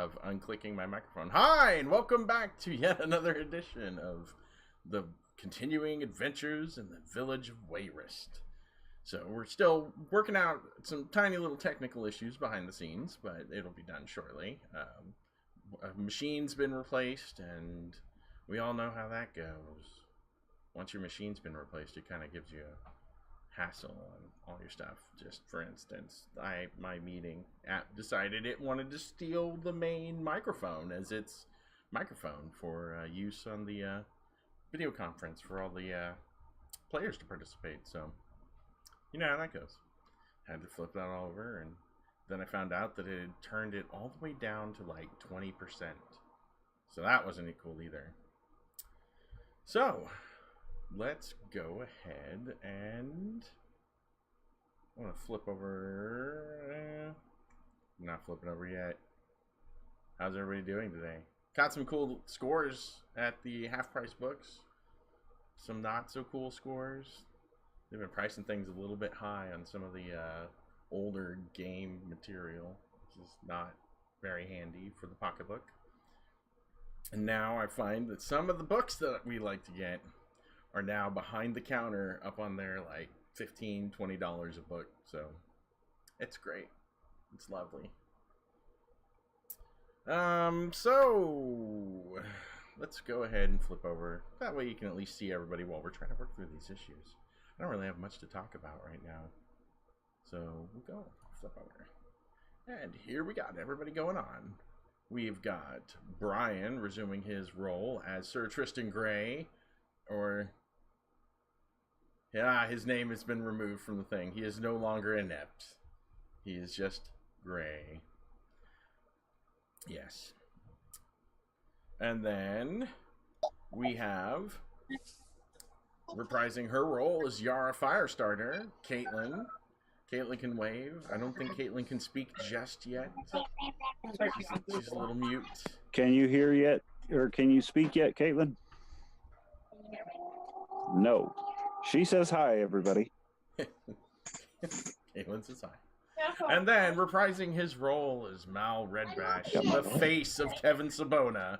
of unclicking my microphone. Hi, and welcome back to yet another edition of the continuing adventures in the village of Wayrest. So we're still working out some tiny little technical issues behind the scenes, but it'll be done shortly. A machine's been replaced, and we all know how that goes. Once your machine's been replaced, it kind of gives you a hassle on all your stuff. Just for instance, my meeting app decided it wanted to steal the main microphone as its microphone for use on the video conference for all the players to participate. So you know how that goes. Had to flip that all over, and then I found out that it had turned it all the way down to like 20%. So that wasn't cool either. So let's go ahead and I want to flip over. I'm not flipping over yet. How's everybody doing today? Got some cool scores at the half price books. Some not so cool scores. They've been pricing things a little bit high on some of the older game material, which is not very handy for the pocketbook. And now I find that some of the books that we like to get are now behind the counter up on there like $15, $20 a book. So it's great. It's lovely. So let's go ahead and flip over. That way you can at least see everybody while we're trying to work through these issues. I don't really have much to talk about right now. So we'll go flip over. And here we got everybody going on. We've got Brian resuming his role as Sir Tristan Gray, or yeah, his name has been removed from the thing. He is no longer inept. He is just Gray. Yes. And then we have, reprising her role as Yara Firestarter, Caitlin. Caitlin can wave. I don't think Caitlin can speak just yet. She's a little mute. Can you hear yet? Or can you speak yet, Caitlin? No. She says hi, everybody. Caitlin says hi. And then, reprising his role as Mal Redbash, the face of Kevin Sabona.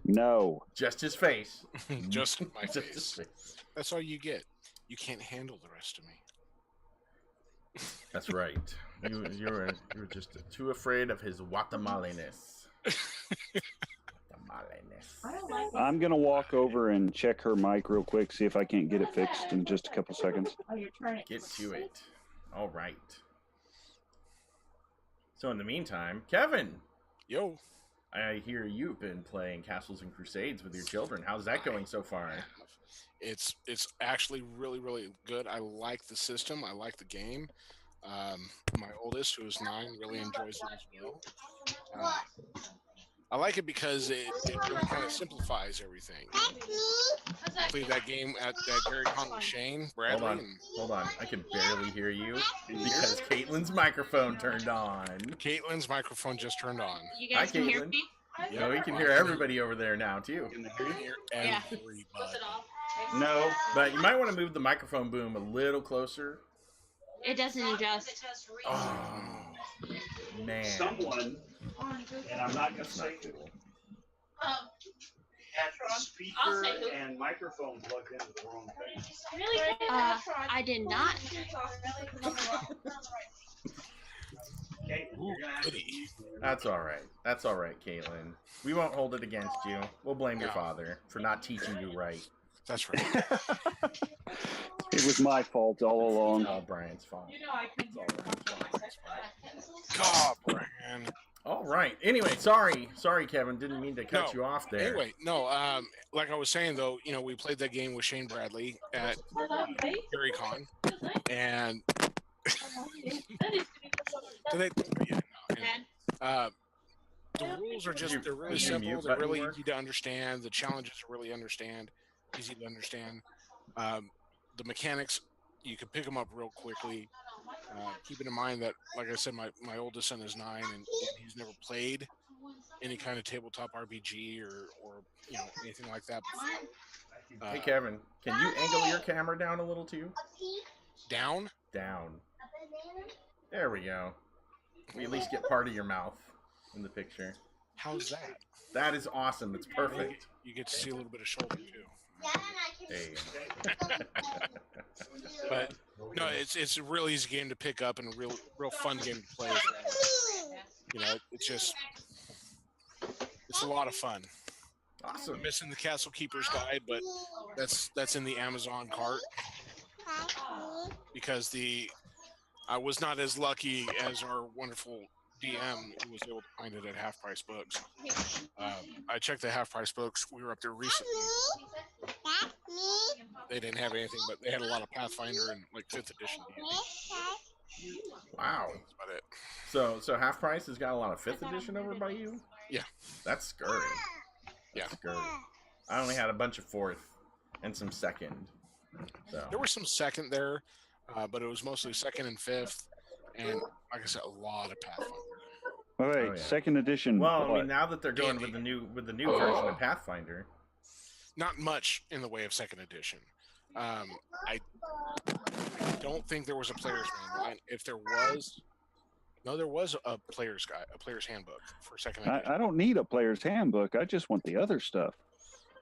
No. Just his face. Just my Just face. his face. That's all you get. You can't handle the rest of me. That's right. You're just too afraid of his Guatemalaness. I'm going to walk over and check her mic real quick, see if I can't get it fixed in just a couple seconds. Get to it. All right. So in the meantime, Kevin. Yo. I hear you've been playing Castles and Crusades with your children. How's that going so far? It's actually really, really good. I like the system. I like the game. My oldest, who is 9, really enjoys it as well. I like it because it really kind of simplifies everything. Played that game at that Gary Con with Shane Bradley. Hold on. I can barely hear you because Caitlin's microphone turned on. Caitlin's microphone just turned on. You guys can hear me? No, we can hear everybody over there now, too. You can hear everybody. No. But you might want to move the microphone boom a little closer. It doesn't adjust. Oh, man. Someone, and I'm not going to say who, had the speaker and microphone plugged into the wrong thing. I did not. That's all right. That's all right, Caitlin. We won't hold it against you. We'll blame your father for not teaching you right. That's right. It was my fault all along. It's all Brian's fault. It's all Brian's God, fault. Brian. All right. Anyway, sorry, Kevin. Didn't mean to cut you off there. Anyway, like I was saying though, we played that game with Shane Bradley at Gary Con, and the rules are they're really simple. They're really easy to understand. The challenges are really easy to understand. The mechanics, you can pick them up real quickly. Keeping in mind that, like I said, my oldest son is 9, and he's never played any kind of tabletop RPG or anything like that before. Hey, Kevin, can you angle your camera down a little too? Down? Down. There we go. We at least get part of your mouth in the picture. How's that? That is awesome. It's perfect. You get to see a little bit of shoulder too. Hey. But no, it's a real easy game to pick up and a real fun game to play. You know, it's a lot of fun. Awesome. I'm missing the Castle Keeper's Guide, but that's in the Amazon cart because I was not as lucky as our wonderful DM who was able to find it at Half Price Books. I checked the Half Price Books. We were up there recently. They didn't have anything, but they had a lot of Pathfinder and like 5th edition D&D. Wow. That's about it. So Half Price has got a lot of 5th edition over by you? Yeah. That's scary. Yeah. Scary. I only had a bunch of 4th and some 2nd. So There was some 2nd there, but it was mostly 2nd and 5th, and like I said, a lot of Pathfinder. All right, Oh, yeah. 2nd edition. well, I what? mean, now that they're going with the new version of Pathfinder. Not much in the way of 2nd edition. I don't think there was a player's manual. And if there was, no, there was a player's guide, a player's handbook for 2nd edition. I don't need a player's handbook. I just want the other stuff.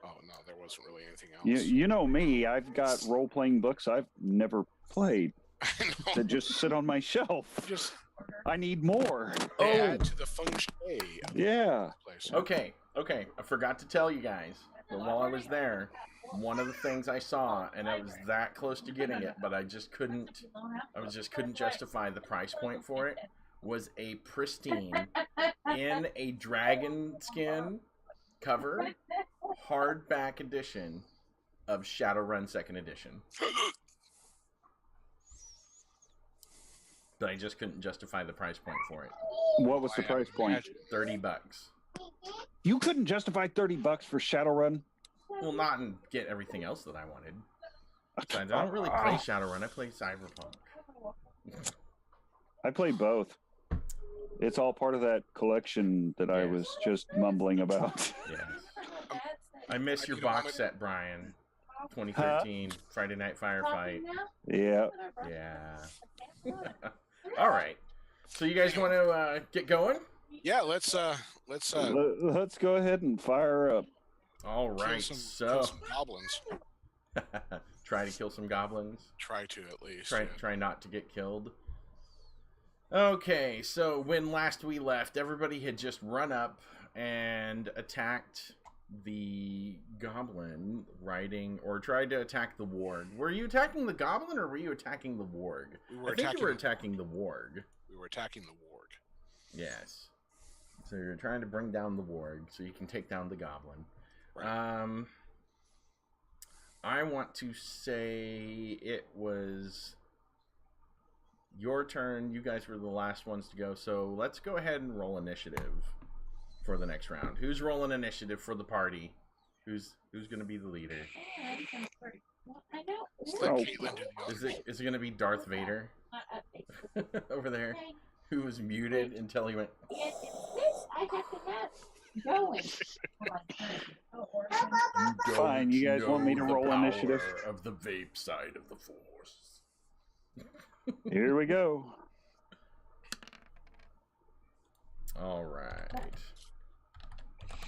Oh no, there wasn't really anything else. You know me. I've got role-playing books I've never played I know. that just sit on my shelf. Just I need more. add to the feng shui of Yeah. the place. Okay. I forgot to tell you guys, but while I was there, one of the things I saw, and I was that close to getting it, but I just couldn't justify the price point for it, was a pristine, in a dragon skin cover, hardback edition of Shadowrun 2nd edition. But I just couldn't justify the price point for it. What was the price point? $30. You couldn't justify $30 for Shadowrun? Well, not and get everything else that I wanted. Besides, I don't really play Shadowrun. I play Cyberpunk. I play both. It's all part of that collection that I was just mumbling about. Yes. I miss your box set, Brian. 2013 Friday Night Firefight. Yeah. Yeah. All right. So you guys want to get going? Yeah, let's Let's go ahead and fire up. All right. kill So some goblins. try to kill some goblins. Try to at least. Try not to get killed. Okay, so when last we left, everybody had just run up and attacked the goblin riding, or tried to attack the warg. Were you attacking the goblin, or were you attacking the warg? I think you were attacking the warg. We were attacking the warg. Yes. So you're trying to bring down the warg so you can take down the goblin. Right. I want to say it was your turn. You guys were the last ones to go, so let's go ahead and roll initiative for the next round. Who's rolling initiative for the party? Who's going to be the leader? Let Caitlin do the other. Is it going to be Darth Vader over there, who was muted until he went? Fine, you guys want me to roll initiative? Of the vape side of the force. Here we go. All right.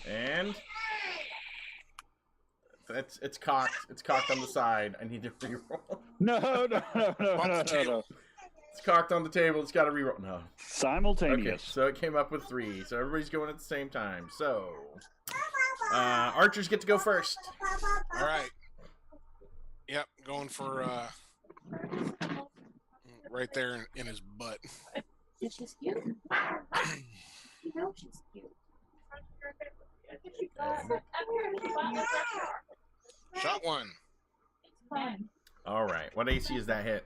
And it's cocked. It's cocked on the side. I need to reroll. No. It's cocked on the table. It's got to reroll. No. Simultaneous. Okay, so it came up with 3. So everybody's going at the same time. So archers get to go first. All right. Yep, going for right there in his butt. She's cute. You know she's cute. Shot one. All right. What AC is that hit?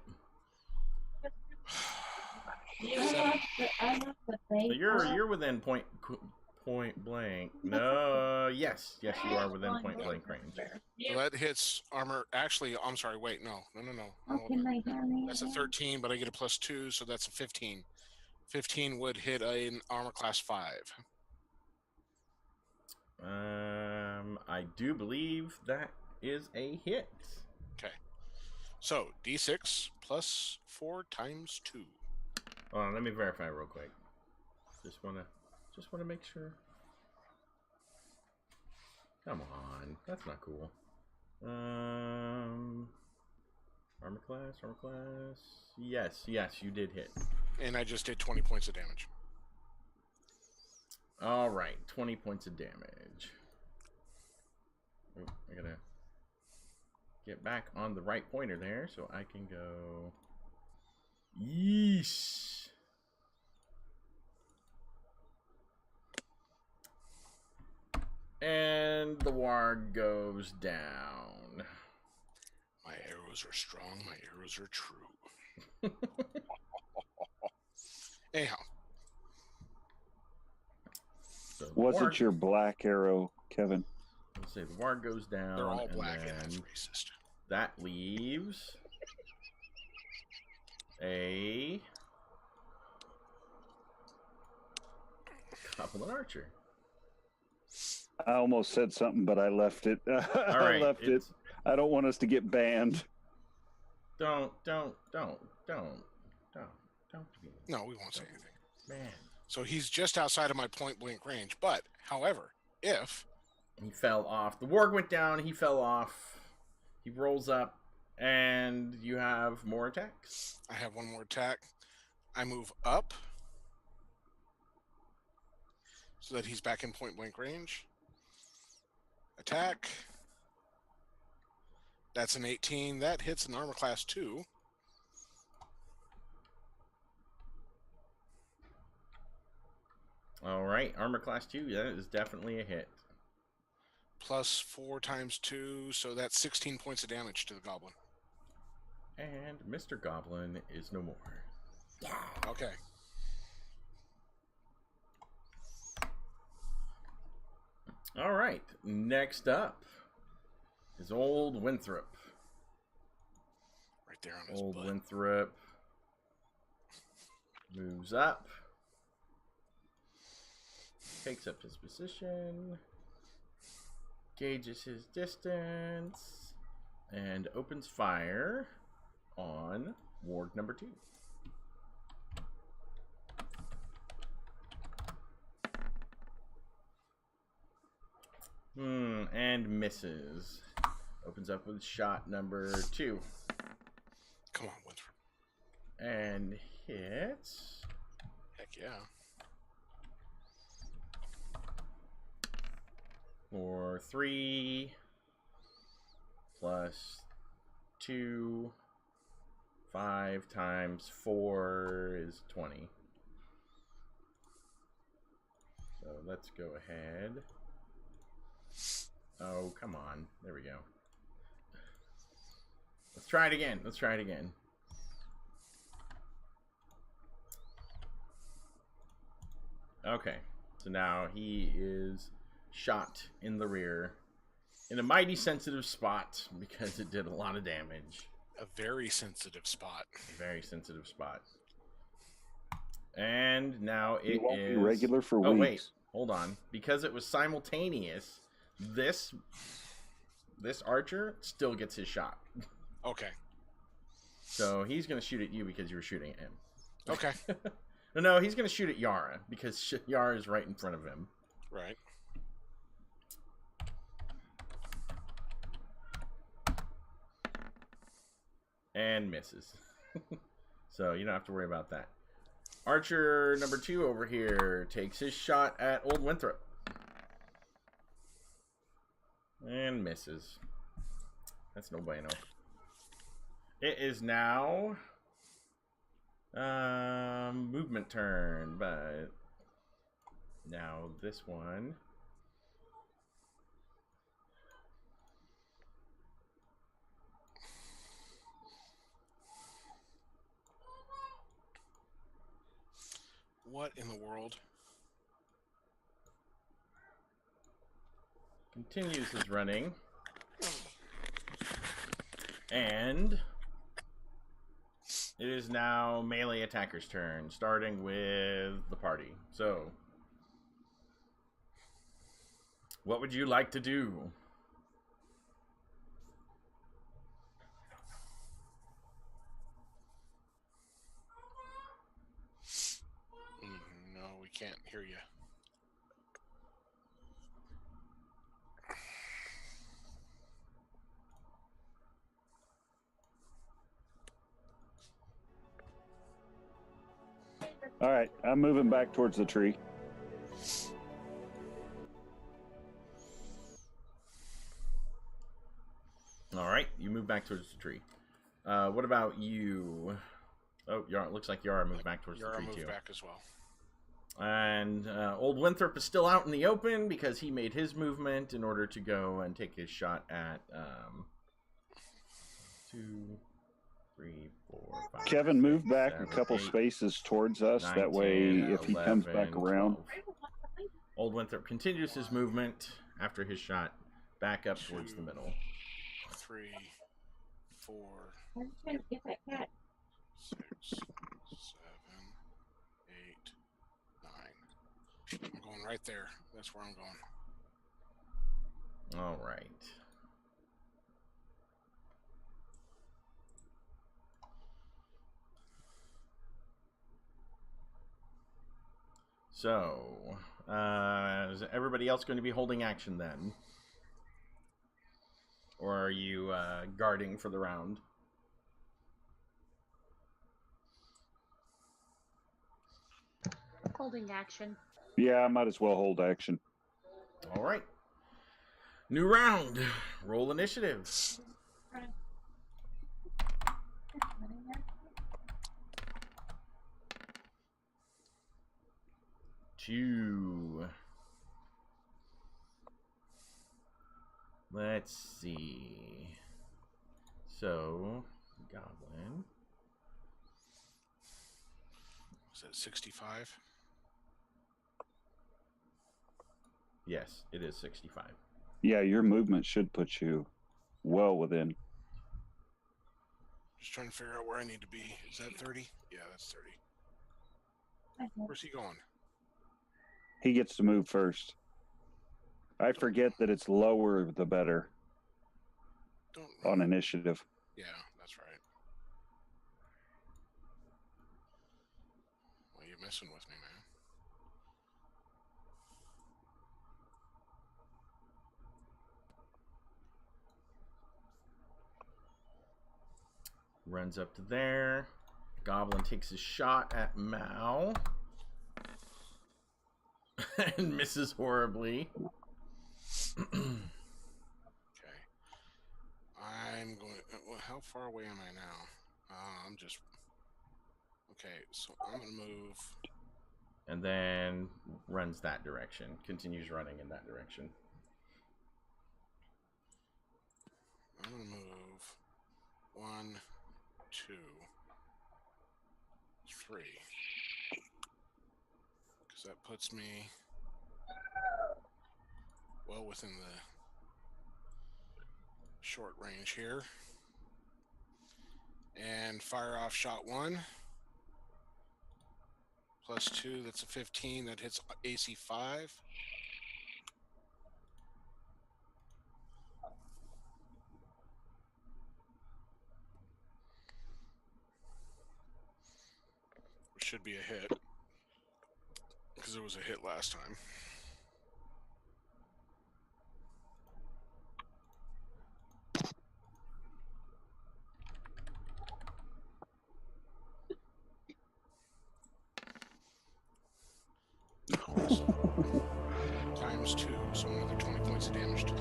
So you're within point blank. No, yes, you are within point blank range. So that hits armor. Actually, I'm sorry. Wait, no. That's a 13, but I get a +2, so that's a 15. 15 would hit an armor class 5. I do believe that is a hit. Okay. So D6 +4 × 2. Hold on, let me verify real quick. Just wanna make sure. Come on, that's not cool. Armor class. Yes, you did hit. And I just did 20 points of damage. All right, 20 points of damage. Oh, I gotta get back on the right pointer there so I can go. Yeesh. And the warg goes down. My arrows are strong. My arrows are true. Anyhow. So was it your black arrow, Kevin? Let's say the warg goes down. They're all black and that's racist. That leaves a goblin archer. I almost said something, but I left it. All right, I left it. I don't want us to get banned. Don't. No, we won't say anything. Man. So he's just outside of my point blank range. But, however, if he fell off, the warg went down. He fell off. He rolls up, and you have more attacks. I have one more attack. I move up so that he's back in point blank range. Attack. That's an 18. That hits an armor class 2. All right, armor class 2. That is definitely a hit. Plus 4 times 2, so that's 16 points of damage to the goblin. And Mr. Goblin is no more. Okay. All right, next up is old Winthrop. Right there on his Old butt. Winthrop moves up, takes up his position, gauges his distance, and opens fire on warg number 2. And misses. Opens up with shot number 2. Come on, Winthrop. And hits. Heck yeah. For 3 plus 2. 5 times 4 is 20. So let's go ahead. Oh, come on. There we go. Let's try it again. Okay. So now he is shot in the rear in a mighty sensitive spot because it did a lot of damage. A very sensitive spot. And now it won't is be regular for weeks. Oh wait, hold on. Because it was simultaneous, this archer still gets his shot. Okay. So he's going to shoot at you because you were shooting at him. Okay. No, he's going to shoot at Yara because Yara is right in front of him. Right. And misses. So you don't have to worry about that. Archer number 2 over here takes his shot at old Winthrop. And misses. That's no bueno. It is now movement turn, but now this one What in the world? continues his running. And it is now melee attacker's turn, starting with the party. So, what would you like to do? No, we can't All right, I'm moving back towards the tree. All right, you move back towards the tree. What about you? Oh, Yara, looks like Yara moved back towards Yara the tree moved too. back as well. And old Winthrop is still out in the open because he made his movement in order to go and take his shot at 2, 3, 4, 5. Kevin, move back 7, a couple 8, spaces towards us. 9, That way, 10, if he comes back 11, around. 12. Old Winthrop continues his movement after his shot back up towards the middle. 3, 4, I'm trying to get that cat. 6, 7, 8, 9. I'm going right there. That's where I'm going. All right. So, is everybody else going to be holding action then? Or are you guarding for the round? Holding action. Yeah, I might as well hold action. All right. New round. Roll initiative. 2. Let's see. So, Goblin. Was that 65? Yes, it is 65. Yeah, your movement should put you well within. Just trying to figure out where I need to be. Is that 30? Yeah, that's 30. Where's he going? He gets to move first. I forget that it's lower the better on initiative. Yeah, that's right. Well, you're messing with me, man. Runs up to there. Goblin takes a shot at Mao. And misses horribly. Okay. I'm going... Well, how far away am I now? I'm just... Okay, so I'm going to move... And then runs that direction. Continues running in that direction. I'm going to move 1, 2, 3. Because that puts me well within the short range here. And fire off shot 1. Plus 2, that's a 15. That hits AC 5. Which should be a hit. Because it was a hit last time. Times 2, so another 20 points of damage to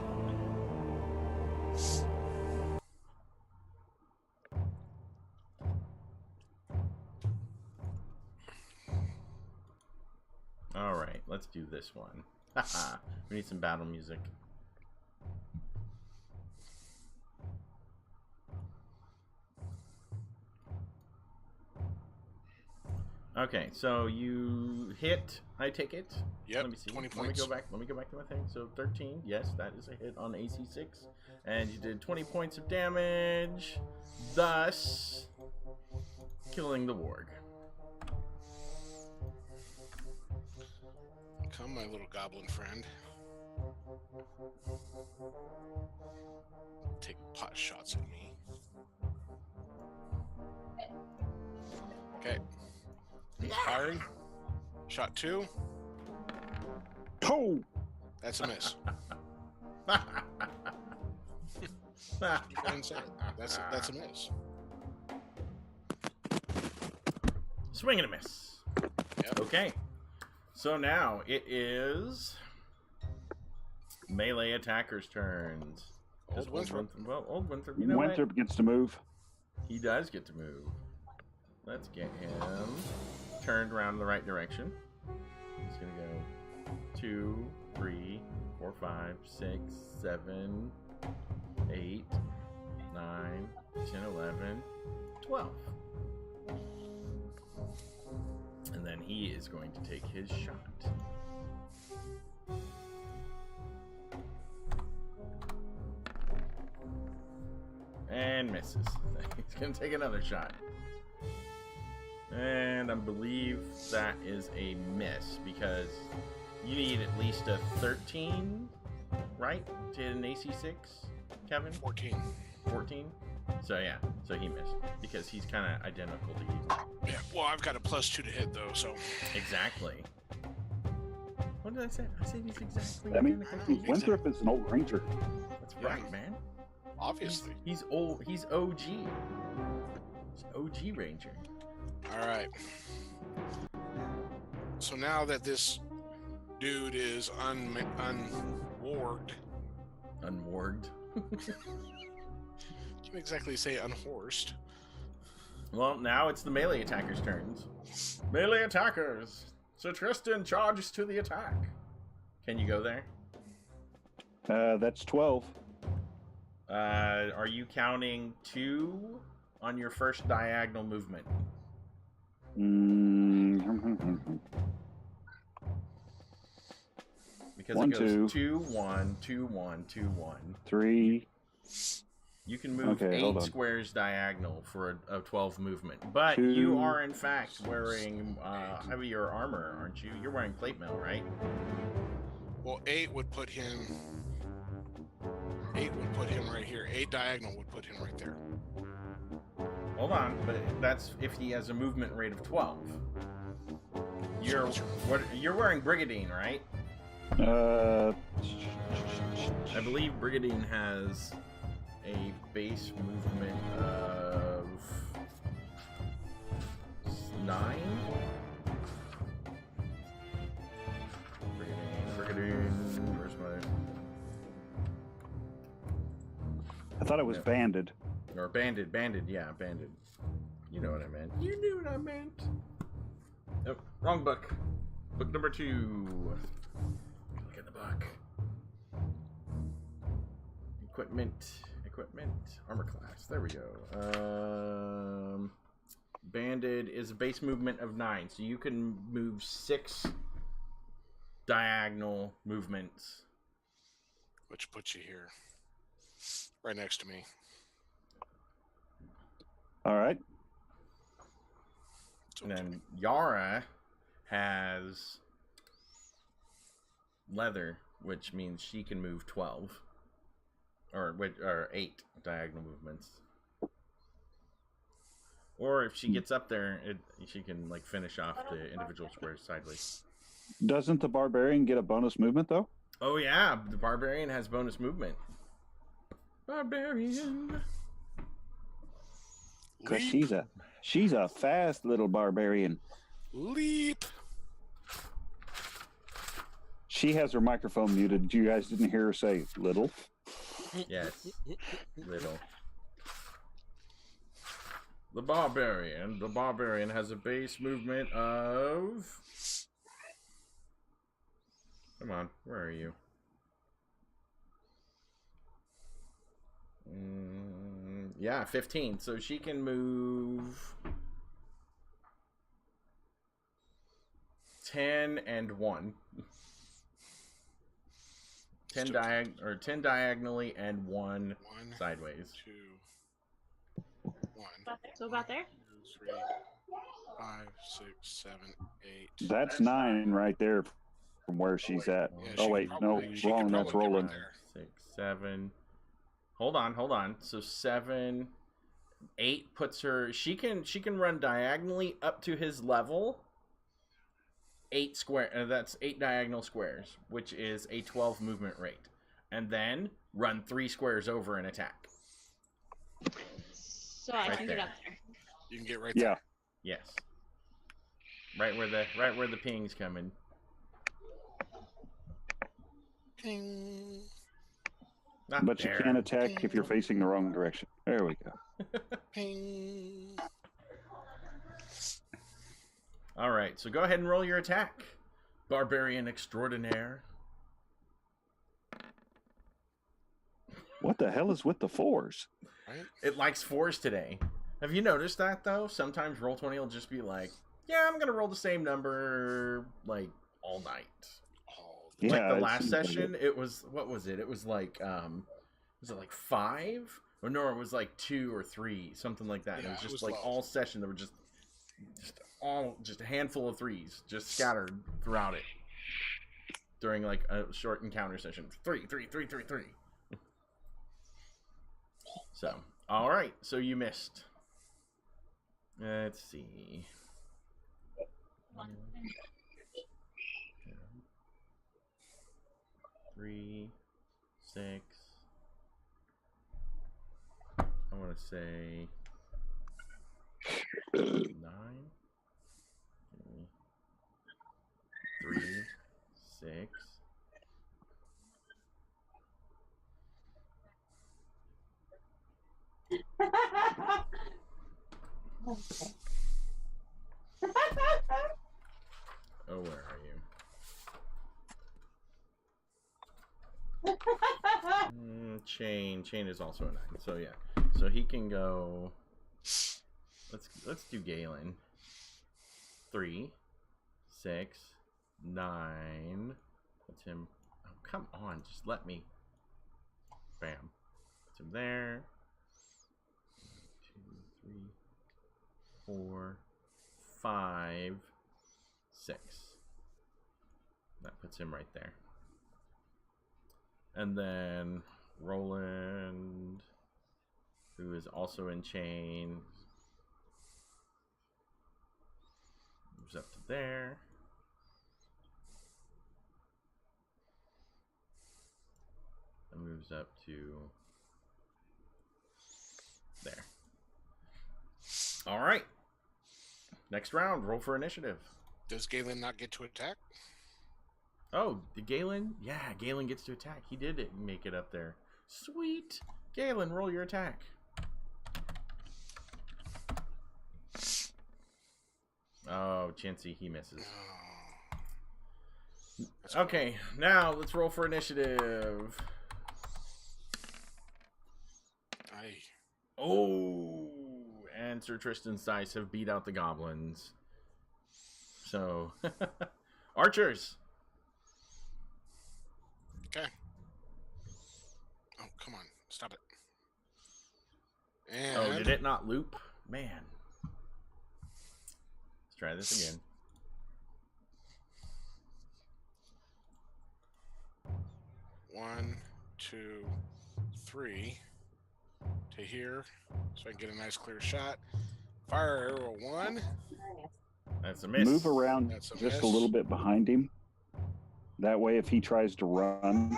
All right, let's do this one. We need some battle music. Okay, so you hit. I take it. Yep, Let me see. 20 Let me points. go back. Let me go back to my thing. So 13. Yes, that is a hit on AC 6, and you did 20 points of damage, thus killing the warg. Come, my little goblin friend. Take pot shots at me. Okay. He's firing. Shot 2. Oh! That's a miss. That's a miss. Swing and a miss. Yep. Okay. So now it is melee attackers' turns. Old Winthrop. Old Winthrop. You know Winthrop gets to move. what? He does get to move. Let's get him turned around in the right direction. He's going to go 2, 3, 4, 5, 6, 7, 8, 9, 10, 11, 12. And then he is going to take his shot. And misses. He's going to take another shot. And I believe that is a miss because you need at least a 13, right? To hit an AC 6, Kevin? 14. 14? So yeah, so he missed because he's kind of identical to you. Yeah, well, I've got a +2 to hit, though, so... Exactly. What did I say? I said he's exactly I mean, identical to you. Winthrop is an old ranger. That's right, man. Obviously. He's old. He's OG. He's OG Ranger. All right. So now that this dude is unwarged. Unwarged. You can exactly say unhorsed. Well, now it's the melee attackers' turns. Melee attackers! Sir Tristan charges to the attack. Can you go there? That's 12. Are you counting 2 on your first diagonal movement? Because One, it goes two. 2, 1, 2, 1, 2, 1. 3. You can move Okay, hold 8 on. squares diagonal for a 12 movement. But 2. you are, in fact, wearing heavier armor, aren't you? You're wearing plate mail, right? Well, 8 would put him... 8 would put him right here. 8 diagonal would put him right there. Hold on, but that's if he has a movement rate of 12. You're wearing Brigandine, right? I believe Brigandine has a base movement of 9. Brigandine, where's my... I thought it was banded. Or banded, yeah, banded. You know what I meant. You knew what I meant. Nope, wrong book. Book number 2. Look at the book. Equipment, armor class. There we go. Banded is a base movement of 9, so you can move 6 diagonal movements. Which puts you here. Right next to me. All right. And then Yara has leather, which means she can move 12 or 8 diagonal movements. Or if she gets up there, she can like finish off the individual squares sideways. Doesn't the barbarian get a bonus movement though? Oh yeah, the barbarian has bonus movement. Barbarian. Because she's a fast little barbarian. Leap. She has her microphone muted. You guys didn't hear her say little. Yes, little. The barbarian has a base movement of... Come on, where are you? Yeah, 15. So she can move 10 and 1. 10 diagonally and 1 sideways. 2, 1. So about there? 2, 3, 5, 6, 7, 8. That's 9 right there from where she's at. Yeah, Oh wait, no, wrong. That's rolling. 6, 7. Hold on. So 7, 8 puts her. She can run diagonally up to his level. 8 square. That's 8 diagonal squares, which is a 12 movement rate, and then run 3 squares over and attack. So I Right can there. get up there. You can get right there. Yeah. Yes. Right where the ping's coming. Ping. Not But there. you can't attack if you're facing the wrong direction. There we go. Ping. All right, so go ahead and roll your attack, Barbarian Extraordinaire. What the hell is with the 4s? Right? It likes 4s today. Have you noticed that, though? Sometimes Roll20 will just be like, yeah, I'm going to roll the same number, like, all night. Yeah, Like the it last seems like session, it was, what was it? It was like, was it like 5? Or no, it was like 2 or 3, something like that. Yeah, And it was it just was like low. all session, there were just a handful of 3s, just scattered throughout it. During like a short encounter session. 3, 3, 3, 3, 3. So, all right. So you missed. Let's see. 3, 6. I want to say 9. 3, 6. Oh, where are you? Chain is also a 9. So yeah, so he can go. Let's do Galen. 3, 6, 9. That's him. Oh, come on, just let me. Bam. That's him there. 1, 2, 3, 4, 5, 6. That puts him right there. And then Roland, who is also in chain, moves up to there. And moves up to there. All right. Next round, roll for initiative. Does Galen not get to attack? Oh, the Galen? Yeah, Galen gets to attack. He did make it up there. Sweet. Galen, roll your attack. Oh, Chintzy, he misses. Oh. Okay, now let's roll for initiative. Aye. Oh, and Sir Tristan's dice have beat out the goblins. So, archers. Okay. Oh, come on. Stop it. And Oh, did it not loop? Man. Let's try this again. One, 2, 3 to here, so I can get a nice clear shot. Fire arrow 1. That's a miss. Move around That's a just miss. a little bit behind him. That way, if he tries to run,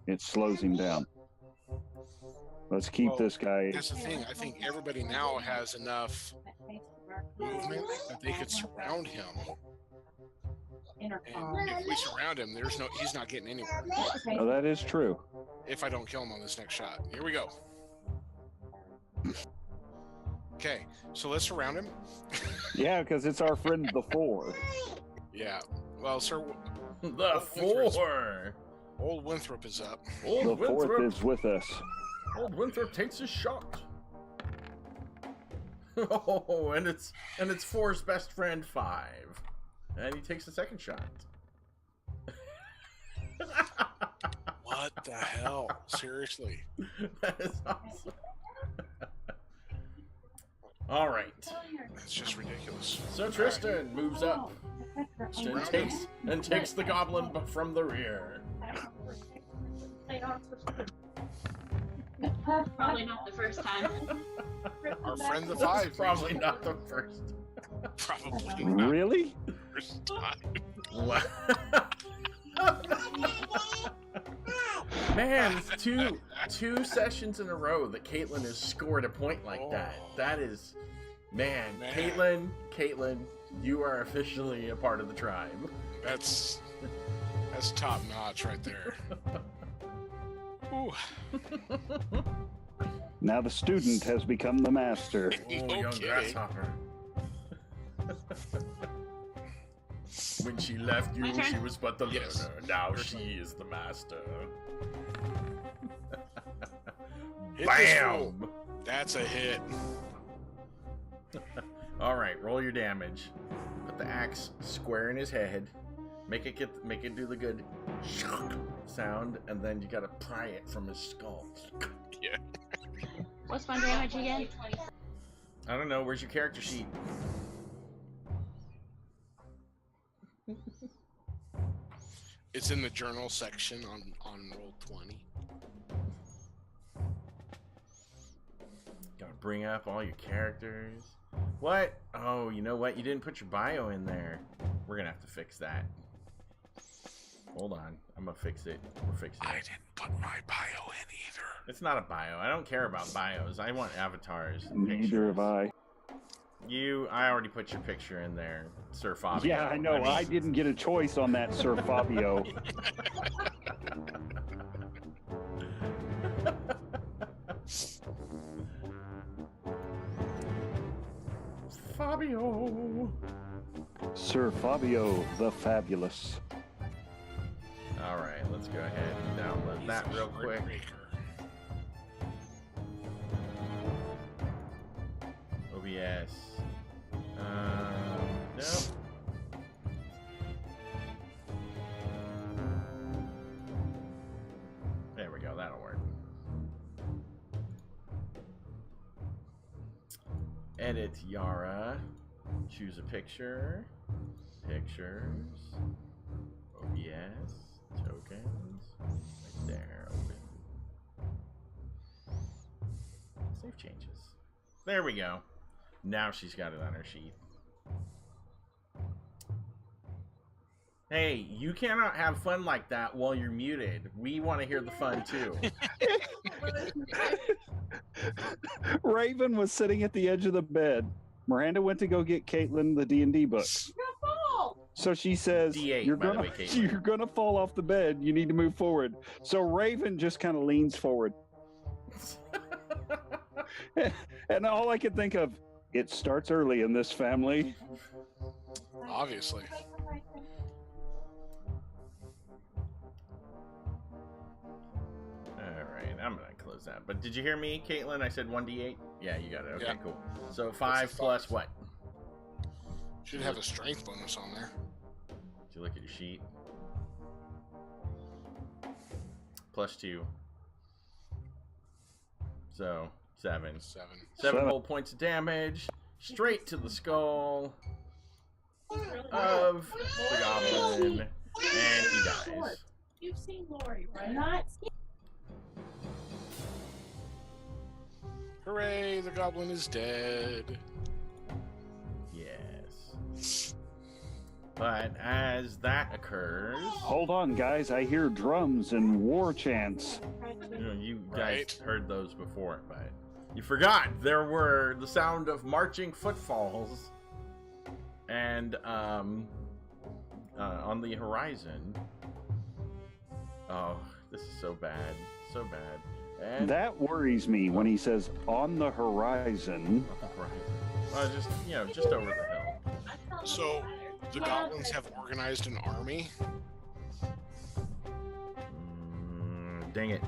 it slows him down. Let's keep Well, this guy. That's the thing. I think everybody now has enough movement that they could surround him. And if we surround him, he's not getting anywhere. Oh, that is true. If I don't kill him on this next shot. Here we go. Okay, so let's surround him. Yeah, because it's our friend the 4. Yeah. Well, sir, The 4. old Winthrop is up. Old The 4th Winthrop. is with us. Old Winthrop takes his shot. Oh, and it's 4's best friend 5, and he takes the second shot. What the hell? Seriously. That is awesome. All right. That's just ridiculous. So Tristan moves up and takes the goblin from the rear. Probably not the first time. Our friend the That's 5. probably not the first. Probably not Really? the first time. Wow. Man, it's two sessions in a row that Caitlin has scored a point like that. That is, man. Man. Caitlin, You are officially a part of the tribe. That's top notch right there. Ooh. Now the student has become the master. Oh, young grasshopper. When she left you, she was but the learner. Now she is the master. Bam! That's a hit. All right, roll your damage. Put the axe square in his head. Make it do the good sound, and then you gotta pry it from his skull. Yeah. What's my damage again? I don't know. Where's your character sheet? It's in the journal section on roll 20. Gotta bring up all your characters. What? Oh, you know what? You didn't put your bio in there. We're gonna have to fix that. Hold on. I'm gonna fix it. We're fixing it. I didn't put my bio in either. It's not a bio. I don't care about bios. I want avatars. Neither have I. I already put your picture in there, Sir Fabio. Yeah, I know. I didn't get a choice on that, Sir Fabio. Fabio. Sir Fabio the Fabulous. All right, let's go ahead and download that real quick. OBS. Nope. There we go. That'll work. Edit Yara. Choose a picture. Pictures. OBS. Tokens. Right there. Open. Save changes. There we go. Now she's got it on her sheet. Hey, you cannot have fun like that while you're muted. We want to hear the fun too. Raven was sitting at the edge of the bed. Miranda went to go get Caitlin the D&D book. So she says, D8, you're by the way, Caitlin. you're gonna fall off the bed. You need to move forward. So Raven just kind of leans forward. And all I could think of, it starts early in this family. Obviously. Alright, I'm gonna close that. But did you hear me, Caitlin? I said 1d8? Yeah, you got it. Okay, Yeah. cool. So 5 plus what? Should have a strength bonus on there. Did you look at your sheet? Plus 2. So 7. 7. 7 whole points of damage. Straight to the skull of the goblin. And he dies. You've seen Lori, right? Not Hooray, the goblin is dead. Yes. But as that occurs, Hold on, guys. I hear drums and war chants. you guys Right. heard those before, but you forgot there were the sound of marching footfalls and on the horizon. Oh, this is so bad. So bad. And That worries me when he says on the horizon. on the horizon. Just over the hill. So, the goblins have organized an army. Dang it.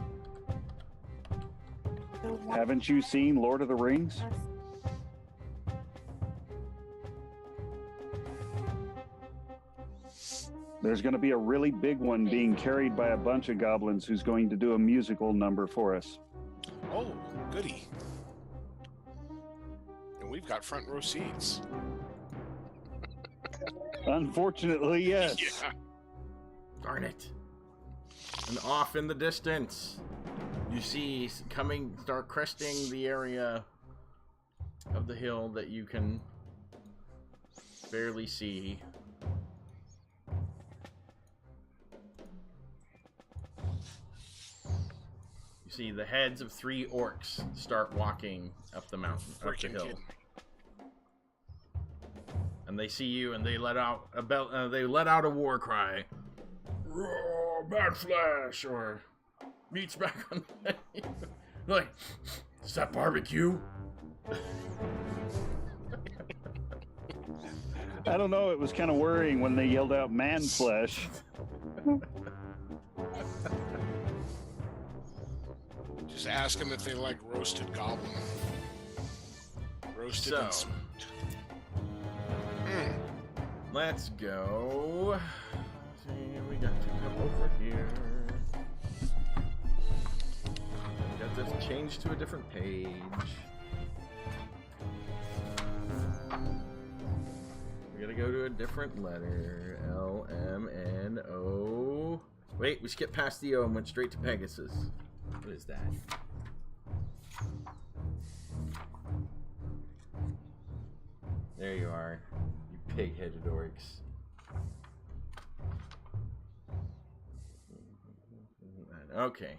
Haven't you seen Lord of the Rings? There's going to be a really big one being carried by a bunch of goblins who's going to do a musical number for us. Oh, goody. And we've got front row seats. Unfortunately, yes. Yeah. Darn it. And off in the distance, you see start cresting the area of the hill that you can barely see. You see the heads of 3 orcs start walking up the mountain, up the Freaking hill. kid. and they see you, and they let out a war cry. Roar, Mad Flash, or meat's back on the menu. Like, is that barbecue? I don't know. It was kind of worrying when they yelled out "man flesh." Just ask them if they like roasted goblin. Roasted and smoked. Let's go. See, we got to come over here. We got to change to a different page. We gotta go to a different letter. L, M, N, O. Wait, we skipped past the O and went straight to Pegasus. What is that? There you are, you pig-headed orcs. Okay.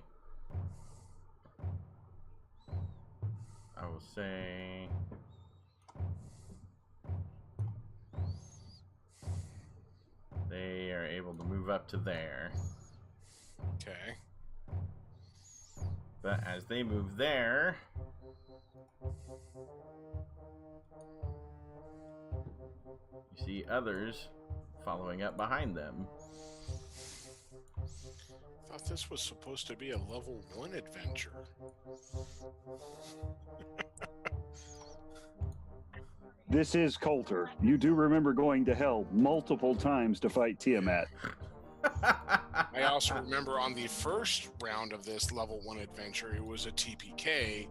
I will say... they are able to move up to there. Okay. But as they move there... you see others following up behind them. I thought this was supposed to be a level 1 adventure. This is Coulter. You do remember going to hell multiple times to fight Tiamat. I also remember on the first round of this level 1 adventure, it was a TPK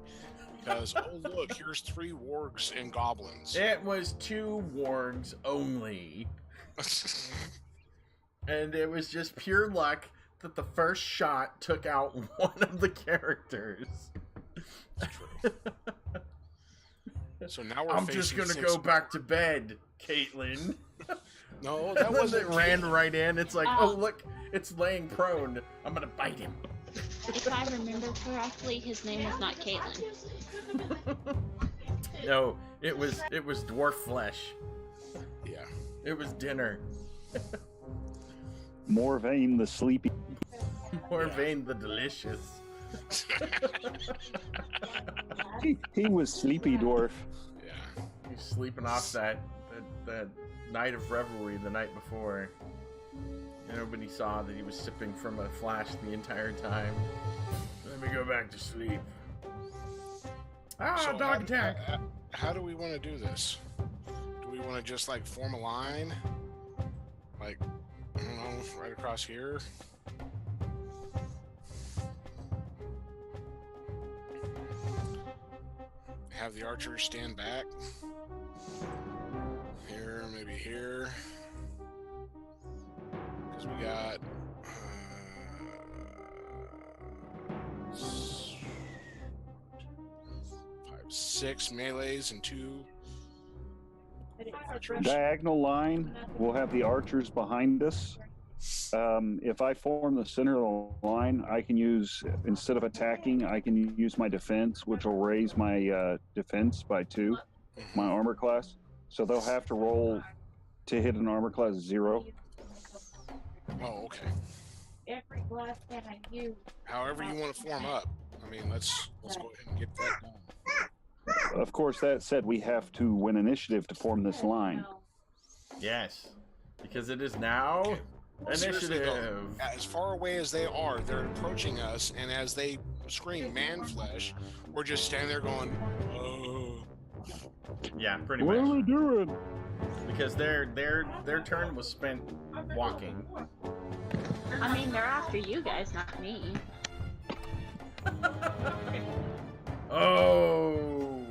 because, oh look, here's 3 wargs and goblins. It was 2 wargs only. And it was just pure luck that the first shot took out one of the characters. That's true. So now we're I'm just gonna go back to bed, Caitlin. No, that wasn't. It ran Caitlin. right in. It's like, oh look, it's laying prone. I'm gonna bite him. If I remember correctly, his name was not Caitlin. No, it was dwarf flesh. Yeah. It was dinner. Morvain the sleepy. Morvain the delicious. He was sleepy dwarf. Yeah. He's sleeping off that night of revelry the night before. And nobody saw that he was sipping from a flash the entire time. Let me go back to sleep. So dog attack! How do we want to do this? Do we want to just like form a line? Like, I don't know, right across here? Have the archers stand back. Here, maybe here. Because we got 6 melees and 2 archers. Diagonal line. We'll have the archers behind us. If I form the center of the line, I can use, instead of attacking, I can use my defense, which will raise my defense by 2, my armor class. So they'll have to roll to hit an armor class 0. Oh, okay. Every glass that I use. However you want to form up. I mean, let's go ahead and get that done. Of course, that said, we have to win initiative to form this line. Yes, because it is now Okay. Seriously, initiative. though, as far away as they are, they're approaching us, and as they scream "man flesh," we're just standing there going, "Oh." Yeah, pretty What are much. we doing? Because their turn was spent walking. I mean, they're after you guys, not me. Oh.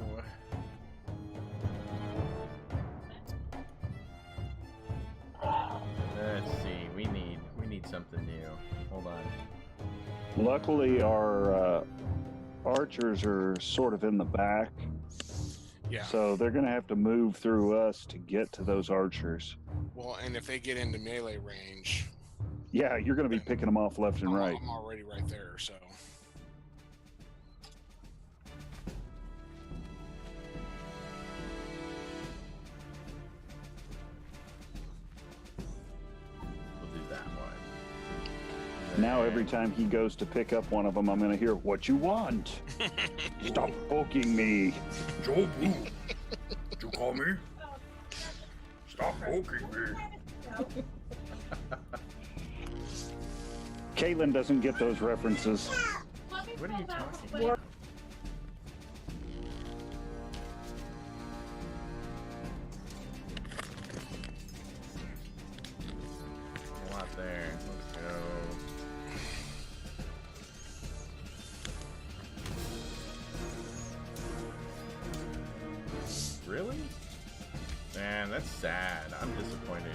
Let's see. We need something new. Hold on. Luckily, our archers are sort of in the back, Yeah. so they're going to have to move through us to get to those archers. Well, and if they get into melee range, Yeah, you're going to be picking them off left and right. I'm already right there. So. Now every time he goes to pick up one of them, I'm going to hear, "What you want? Stop poking me." Joe Boo. Did you call me? Stop poking me. Caitlin doesn't get those references. What are you talking about? A lot there. Let's go. Really? Man, that's sad. I'm disappointed.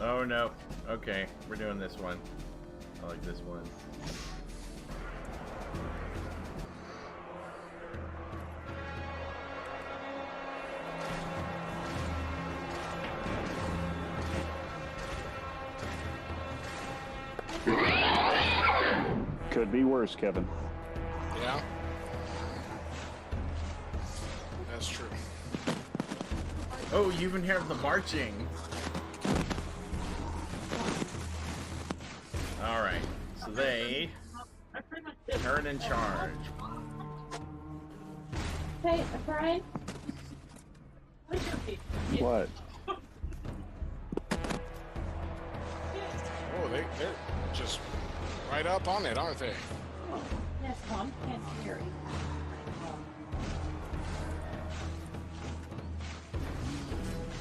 Oh no. Okay, we're doing this one. I like this one. Could be worse, Kevin. Yeah. That's true. Oh, you even hear the marching. Alright, so they turn in charge. Hey, Brian. What? Oh, they're just right up on it, aren't they? Yes, Mom. Can't hear you.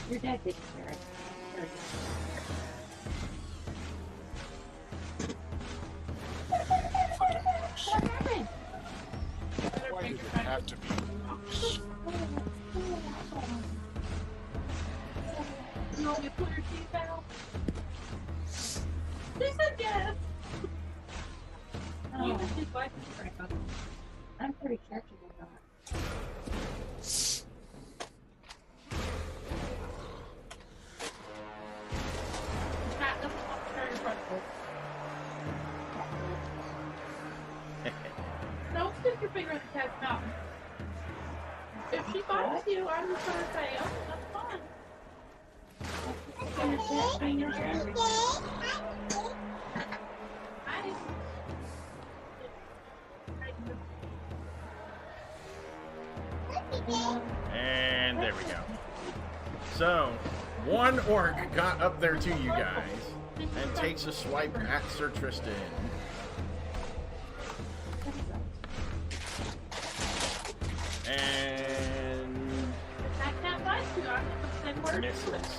Your dad didn't hear it. Hear What happened? Why did it have to be worse? You want me to pull your teeth out? She said yes. Oh. I'm pretty sure she did not. Pat, don't turn your front foot. Don't stick your finger in the cat's mouth. If she bites you, I'm just gonna say, oh, that's fine. And there we go. So, one orc got up there to you guys and takes a swipe at Sir Tristan. And I can't bite you. I'm just gonna say words. misses.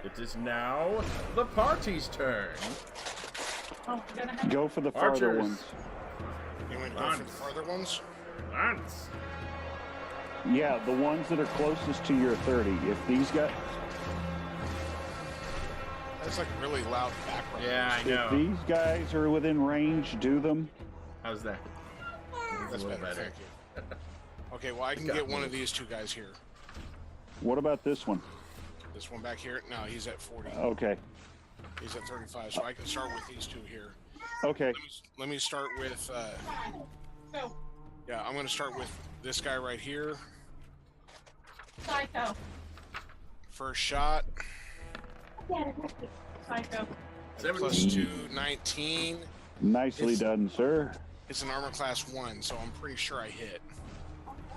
It is now the party's turn. Oh, you're gonna have Go for the farther Archers. ones. You want to go for the farther ones? Lance. Yeah, the ones that are closest to your 30. If these guys, That's like really loud background. Yeah, I if know. these guys are within range, do them. How's that? That's a little better. better. Thank you. Okay, well, I can get one of these two guys here. What about this one? This one back here? No, he's at 40. Okay. He's at 35, so I can start with these two here. Okay. Let me start with, Go. yeah, I'm going to start with this guy right here. Psycho. First shot, Psycho. plus 2, 19. Nicely It's- done, sir. It's an armor class 1, so I'm pretty sure I hit.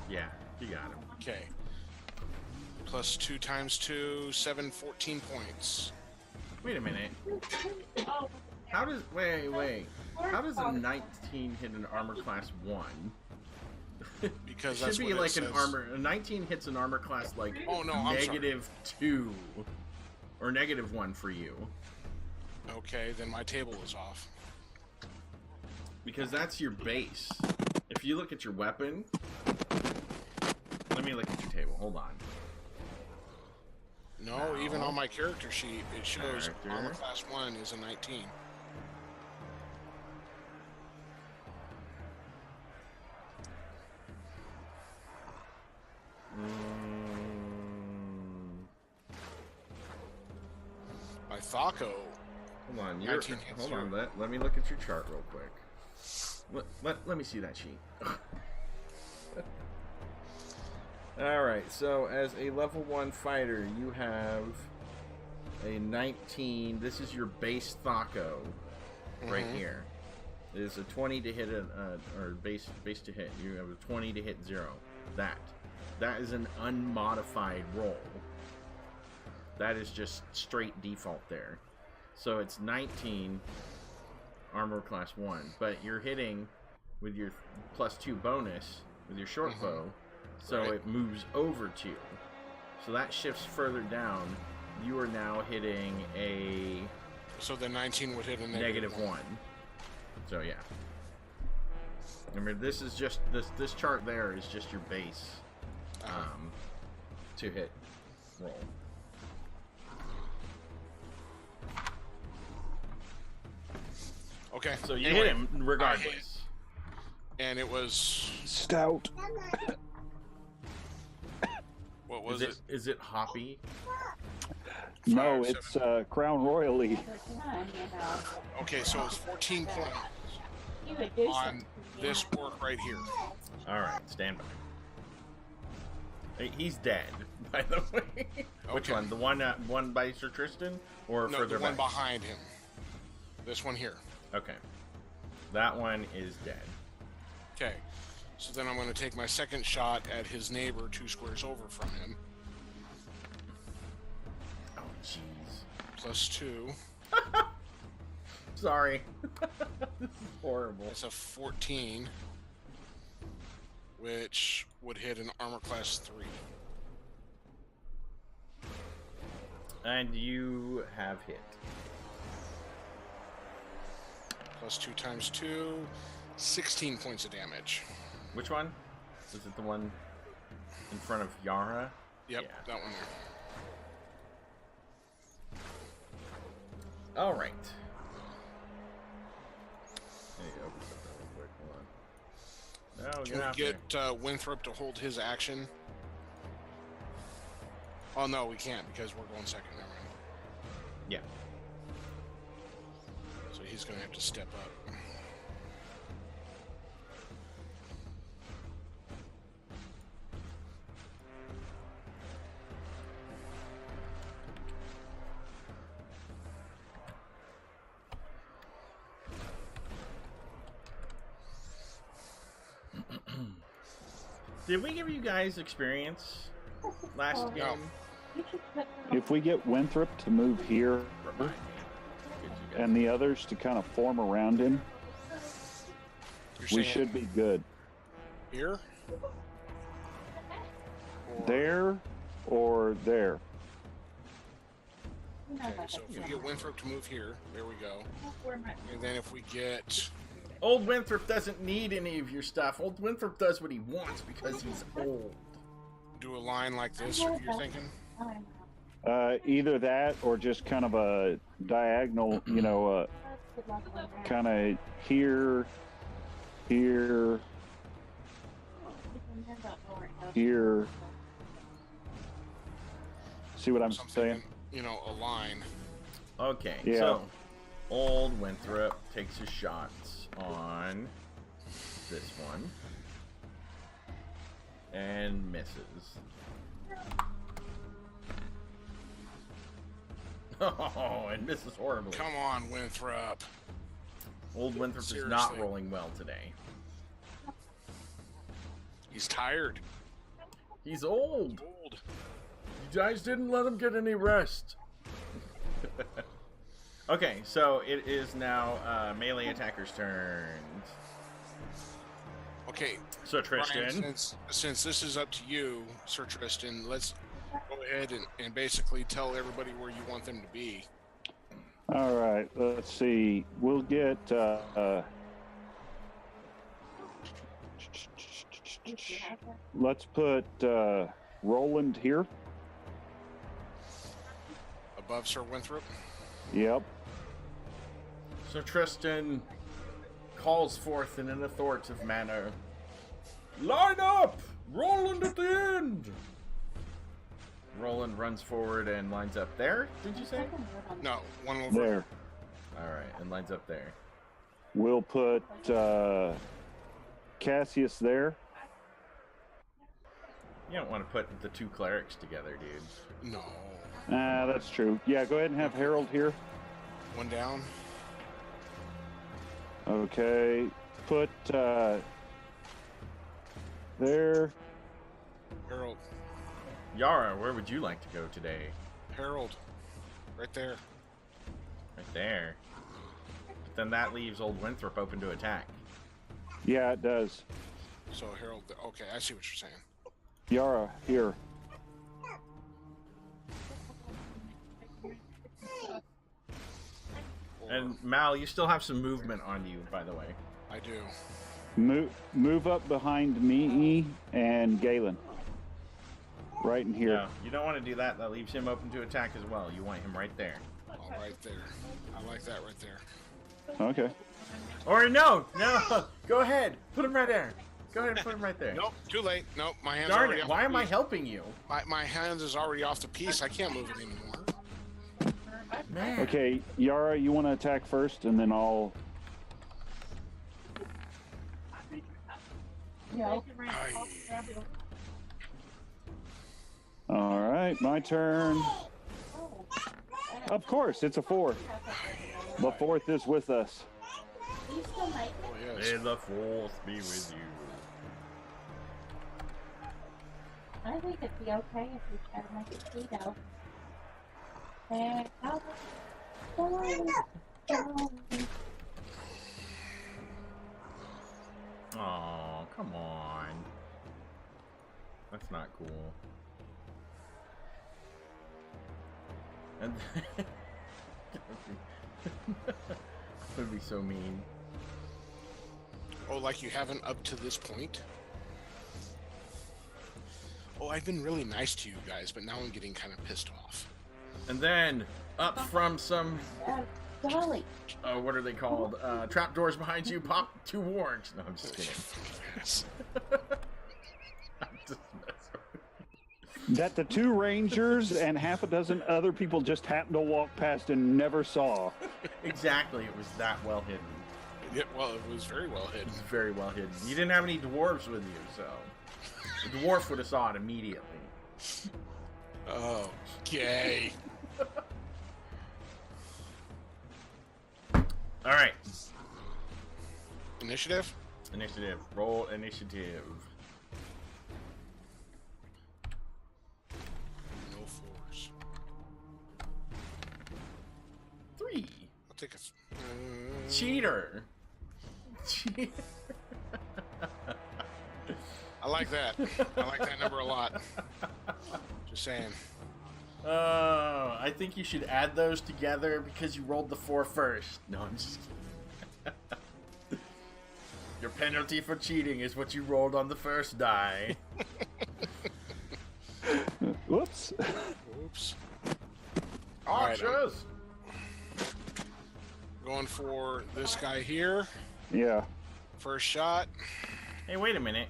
Yeah, you got him. Okay. Plus 2 times 2, 7, 14 points. Wait a minute. Oh, How does wait? How does a 19 hit an armor class 1? Because Should that's be what it like an says. armor. A 19 hits an armor class like Oh, no, I'm sorry. -2 or -1 for you, Okay, then my table is off. because that's your base. If you look at your weapon, let me look at your table. Hold on. No, even on my character sheet, it shows Character. armor class 1 is a 19. My my Thaco. Hold on, 19 hits hold on. through. Let me look at your chart real quick. Let me see that sheet. All right. So as a level 1 fighter, you have a 19. This is your base Thaco right here. It is a 20 to hit or base to hit. You have a 20 to hit 0. That is an unmodified roll. That is just straight default there. So it's 19 armor class 1, but you're hitting with your +2 bonus with your short bow, so it moves over 2. So that shifts further down. You are now hitting a... So the 19 would hit a -1. So yeah. Remember, this is just this chart there is just your base to hit roll. Okay. So you hit him regardless. And it was Stout. what was it? Is it hoppy? No, 5, it's Crown Royally. Okay, so it's 14 points on this orc right here. All right, stand by. Hey, he's dead, by the way. Which Okay. one? The one by Sir Tristan, or No, further the one back? behind him. This one here. Okay, that one is dead. Okay. So then I'm going to take my second shot at his neighbor 2 squares over from him. Oh, jeez. +2. Sorry. This is horrible. That's a 14, which would hit an armor class 3. And you have hit. +2 times 2, 16 points of damage. Which one? Is it the one in front of Yara? Yep, Yeah. that one there. All right. There you go. Put that real quick. Hold on. No, Can you're not we get Winthrop to hold his action? Oh, no, we can't because we're going second. Never mind. Yeah. So he's going to have to step up. Did we give you guys experience last No. game? If we get Winthrop to move here Remind me. Did you guys- and the others to kind of form around him, You're we saying should be good. here? Or- There or there. Okay, so if we get Winthrop to move here, there we go. And then if we get... Old Winthrop doesn't need any of your stuff. Old Winthrop does what he wants because he's old. do a line like this, you're thinking? Either that or just kind of a diagonal, you know, kind of here, here, here. See what I'm So saying? thinking, you know, a line. Okay, Yeah. so old Winthrop takes his shots on this one and misses. Oh, and misses horribly. Come on, Winthrop. Old Winthrop is Seriously. not rolling well today. He's tired. He's old. Old. You guys didn't let him get any rest. Okay, so it is now melee attackers' turns. Okay, So Tristan. Brian, since this is up to you, Sir Tristan, let's go ahead and basically tell everybody where you want them to be. All right, let's see. We'll get. Let's put Roland here. Above Sir Winthrop. Yep. So Tristan calls forth in an authoritative manner. Line up! Roland at the end! Roland runs forward and lines up there, did you say? No, one over. There. Alright, and lines up there. We'll put Cassius there. You don't want to put the two clerics together, dude. No. That's true. Yeah, go ahead and have Harold here. One down. Okay. Put there. Harold. Yara, where would you like to go today? Harold. Right there. Right there. But then that leaves old Winthrop open to attack. Yeah, it does. So Harold. Okay, I see what you're saying. Yara, here. And Mal, you still have some movement on you, by the way. I do. Move up behind me and Galen. Right in here. No, you don't want to do that. That leaves him open to attack as well. You want him right there. All right there. I like that right there. Okay. Or no, go ahead. Put him right there. Go ahead and put him right there. Nope, too late. Nope, my hand's Darn already it, off why the am I piece. helping you? My hands is already off the piece. I can't move it anymore. Man. Okay, Yara, you want to attack first, and then I'll... Yeah. All right, my turn. Of course, it's a 4. The 4th is with us. Oh, yes. May the force be with you. I think it'd be okay if we try to make it keto. And Oh, come on. That's not cool. And that would be so mean. Oh, like you haven't up to this point? Oh, I've been really nice to you guys, but now I'm getting kind of pissed off. And then up from some, Dolly. what are they called? Trapdoors behind you. Pop 2 wargs. No, I'm just kidding. Yes. I'm just messing. That the 2 rangers and half a dozen other people just happened to walk past and never saw. Exactly, it was that well hidden. Yeah, well, it was very well It hidden. was very well hidden. You didn't have any dwarves with you, so the dwarf would have saw it immediately. Oh, gay. All right, Initiative? initiative. Roll initiative. No 4s. 3. I'll take a... Cheater. Cheater. I like that. I like that number a lot. Just saying. Oh, I think you should add those together because you rolled the 4 first. No, I'm just kidding. Your penalty for cheating is what you rolled on the first die. Whoops. Oops. All right, Archers! going for this guy here. Yeah. First shot. Hey, wait a minute.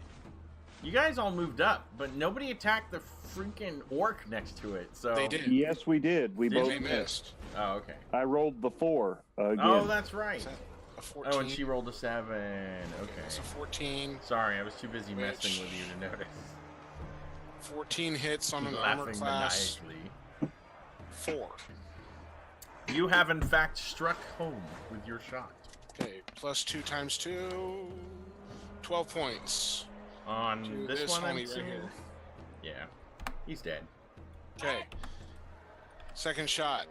You guys all moved up, but nobody attacked the freaking orc next to it, so... They did. Yes, we did. We Did both They missed. Oh, okay. I rolled the 4 again. Oh, that's right. Is that a 14? Oh, and she rolled a 7. Okay. It's a 14. Sorry, I was too busy Which- messing with you to notice. 14 hits on an armor Laughing class. maniacally. 4. You have, in fact, struck home with your shot. Okay, plus 2 times 2. 12 points. On To this one, I'm homie right assuming? here. Yeah. He's dead. Okay. Second shot.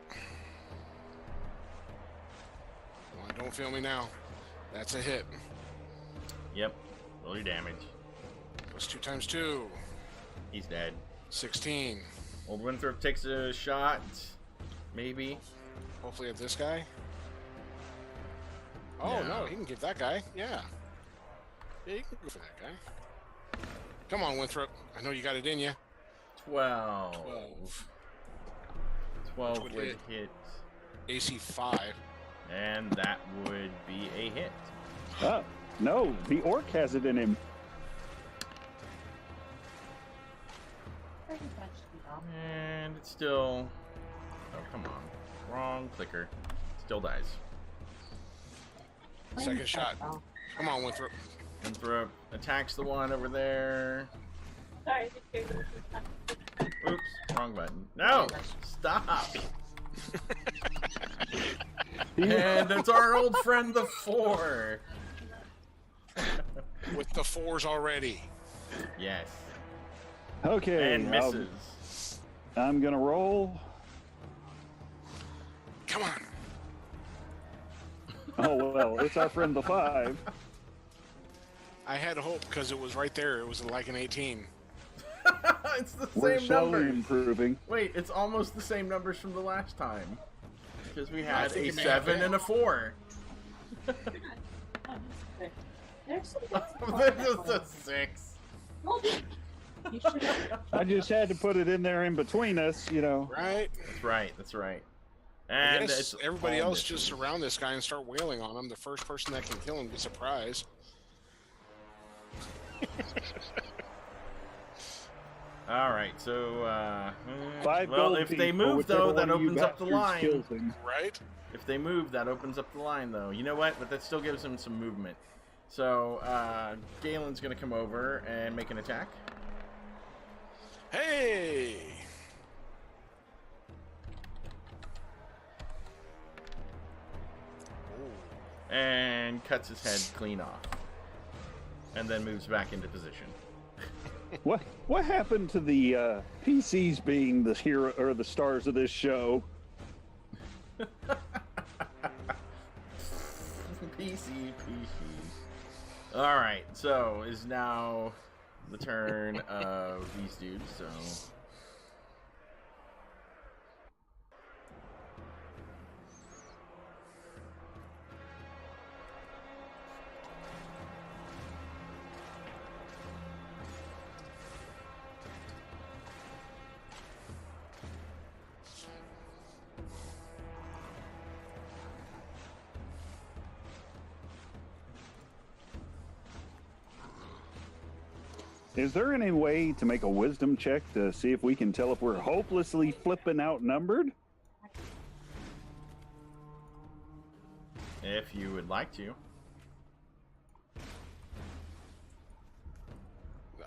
Come on, don't feel me now. That's a hit. Yep. Roll your damage. Plus 2 times 2. He's dead. 16. Old Winthrop takes a shot. Maybe. Hopefully at this guy. Oh, No. no, he can give that guy. Yeah. Yeah, you can go for that guy. Come on, Winthrop. I know you got it in you. 12. 12. 12 Which would would hit. AC 5. And that would be a hit. No, the orc has it in him. Pretty much And it's still... Oh, come on. Wrong clicker. Still dies. Second shot. Come on, Winthrop. Winthrop attacks the one over there. Sorry, just Oops, wrong button. No! Stop! And it's our old friend, the 4. With the 4s already. Yes. Okay. And misses. I'm gonna roll. Come on. Oh well, it's our friend the 5. I had hope because it was right there. It was like an 18. It's the We're same slowly numbers. improving. Wait, it's almost the same numbers from the last time. Because we had think a it may have 7 been. and a 4. There's some good This is a 6. Well, you should have. I just had to put it in there in between us, you know. Right? That's right, that's right. I And guess it's everybody all else misses. just surround this guy and start wailing on him. The first person that can kill him gets a prize. All right, so 5 well, gold if piece they for move whichever though, that one of you opens up the bastards line. kills him. Right? If they move, that opens up the line, though. You know what? But that still gives him some movement. So Galen's gonna come over and make an attack. Hey! And cuts his head clean off. And then moves back into position. What happened to the PCs being the hero or the stars of this show? PC. Alright, so is now the turn of these dudes, so... Is there any way to make a wisdom check to see if we can tell if we're hopelessly flipping outnumbered? If you would like to.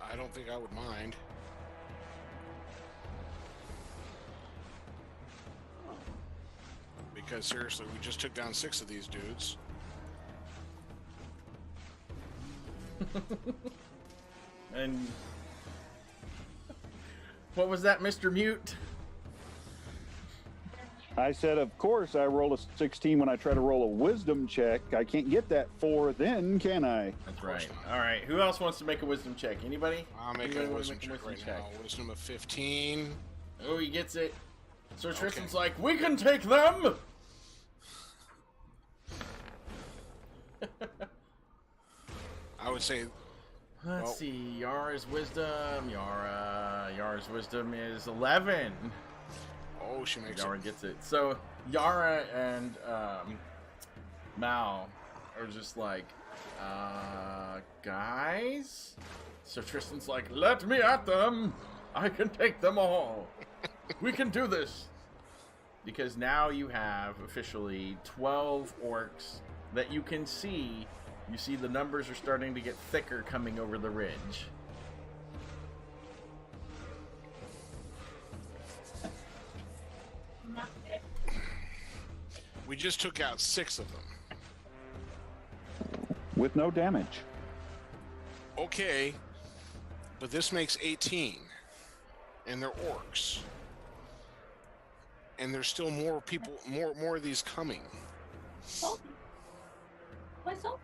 I don't think I would mind. Because seriously, we just took down 6 of these dudes. And... What was that, Mr. Mute? I said, of course, I roll a 16 when I try to roll a wisdom check. I can't get that 4 then, can I? That's right. Alright, who else wants to make a wisdom check? Anybody? I'll make Anybody a wanna wisdom make check right now. Wisdom of 15. Oh, he gets it. So Tristan's like, we can take them! I would say Let's see, Yara's wisdom. Yara's wisdom is 11. oh, she makes Yara it. gets it. So Yara and Mal are just like, guys? So Tristan's like, let me at them! I can take them all! We can do this! Because now you have officially 12 orcs that you can see. You see the numbers are starting to get thicker coming over the ridge. We just took out 6 of them. With no damage. Okay, but this makes 18. And they're orcs. And there's still more people, more of these coming. What's up?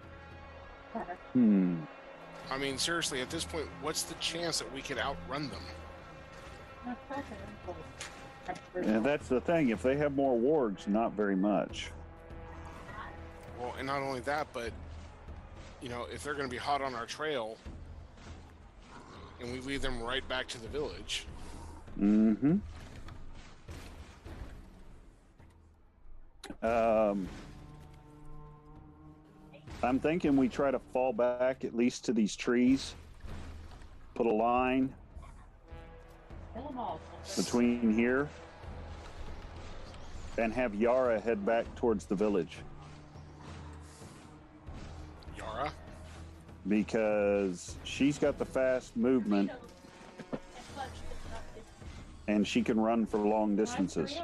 I mean, seriously, at this point, what's the chance that we could outrun them? And that's the thing. If they have more wargs, not very much. Well, and not only that, but, you know, if they're going to be hot on our trail, and we lead them right back to the village. Mm-hmm. I'm thinking we try to fall back at least to these trees. Put a line. between here and have Yara head back towards the village. Yara? Because she's got the fast movement and she can run for long distances.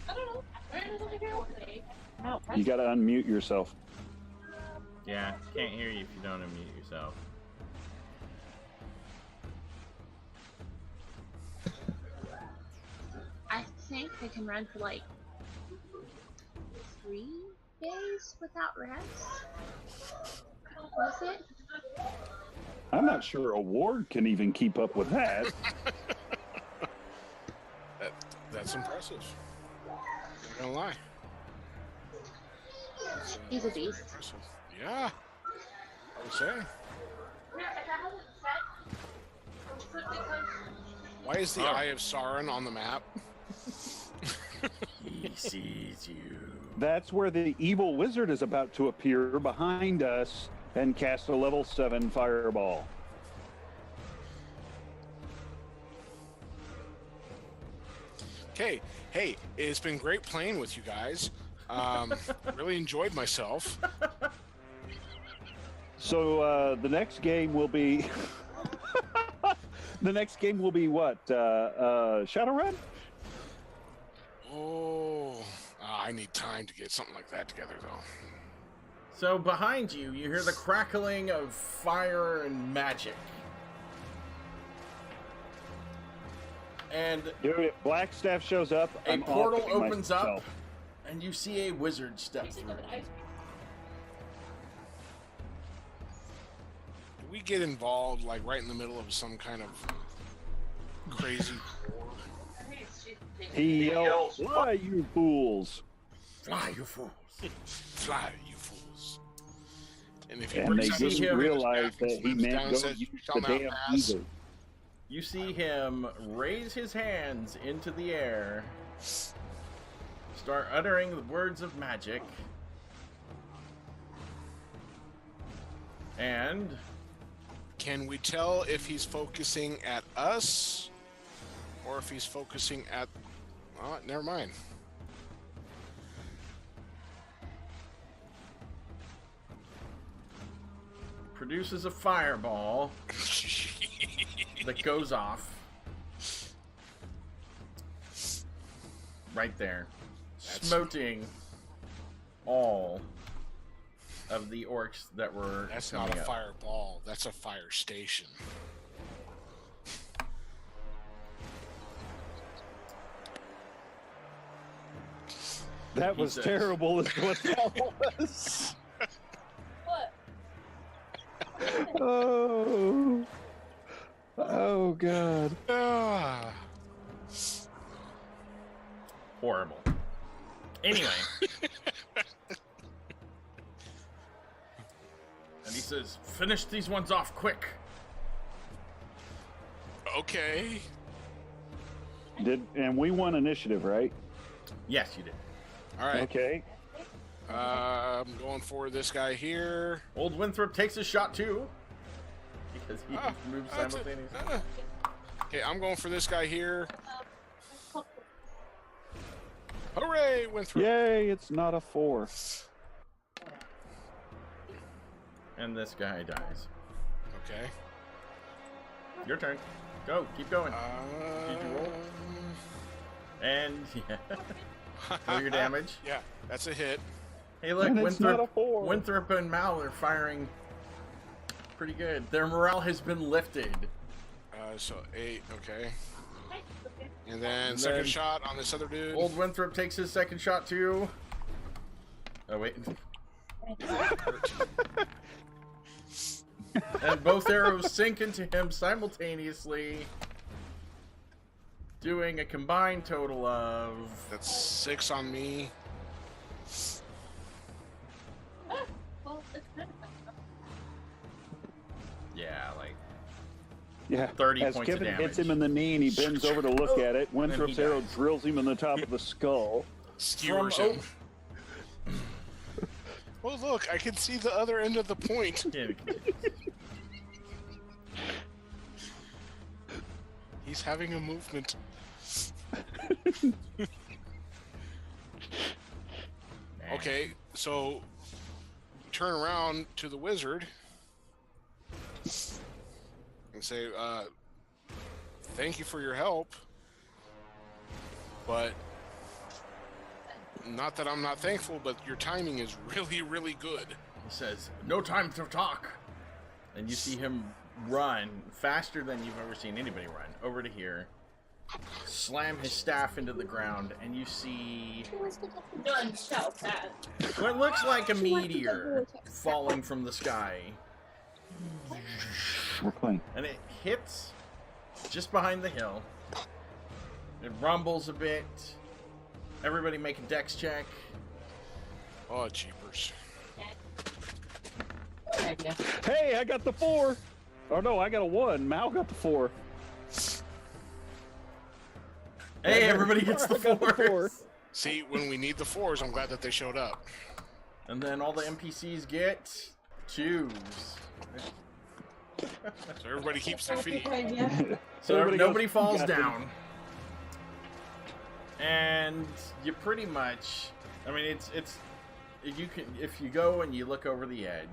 I don't know. Miranda's only here one day. You got to unmute yourself. Yeah, can't hear you if you don't unmute yourself. I think I can run for like 3 days without rest. Was it? I'm not sure a ward can even keep up with that. That's impressive. Not gonna lie. He's a beast. Impressive. Yeah, I would say. Why is the Eye of Sauron on the map? He sees you. That's where the evil wizard is about to appear behind us and cast a level 7 fireball. Okay, hey, it's been great playing with you guys. Really enjoyed myself. So the next game will be the next game will be what? Shadowrun? Oh, I need time to get something like that together, though. So behind you, you hear the crackling of fire and magic. And Dude, if Blackstaff shows up, a I'm portal offing opens myself. up, and you see a wizard step through. Do we get involved, like, right in the middle of some kind of crazy war? He yells, "Fly, you fools!" Fly, you fools. Fly, you fools. And if he And they breaks out his didn't sword in his realize back and that he swoops meant down and go says, use "You the shall not damn pass." eagle. You see him raise his hands into the air, start uttering the words of magic, and Can we tell if he's focusing at us or if he's focusing at... Oh, never mind. produces a fireball that goes off right there, smoting all of the orcs that were That's coming not a up. fireball. That's a fire station. That He was says- terrible, is what that was. What? Oh. Oh, God. Ah. Horrible. Anyway. And he says, finish these ones off quick. Okay. And we won initiative, right? Yes, you did. All right. Okay. I'm going for this guy here. Old Winthrop takes a shot too. Because he moves That's it. simultaneously. Okay, I'm going for this guy here. Hooray, Winthrop. Yay, it's not a 4. And this guy dies. Okay. Your turn. Go. Keep going. Did you roll? And yeah. Roll your damage. Yeah, that's a hit. Hey, look, And it's not a Winthrop, 4. Winthrop and Mal are firing pretty good. Their morale has been lifted. So 8, okay. And then And second then shot on this other dude. Old Winthrop takes his second shot too. Oh wait. And both arrows sink into him simultaneously, doing a combined total of... That's 6 on me. Well, it's good. Yeah, like... Yeah. 30 As points of Kevin hits damage. him in the knee and he bends over to look at it, Winthrop's he arrow dies. drills him in the top of the skull. Skewers From him. Oh, look, I can see the other end of the point. Yeah, He's having a movement. Okay, so turn around to the wizard and say, thank you for your help, but not that I'm not thankful, but your timing is really, really good. He says, no time to talk. And you see him run faster than you've ever seen anybody run over to here, slam his staff into the ground, and you see None shall pass. what looks like a meteor falling from the sky. We're playing. And it hits just behind the hill. It rumbles a bit. Everybody make a dex check. Oh, jeepers. Hey, I got the 4. Oh no, I got a 1. Mal got the 4. Hey, everybody gets the I got the 4. 4. See, when we need the 4s, I'm glad that they showed up. And then all the NPCs get 2s. So everybody keeps their feet. So Everybody nobody goes, falls "Got them." down. And you pretty much, I mean, it's you can, if you go and you look over the edge,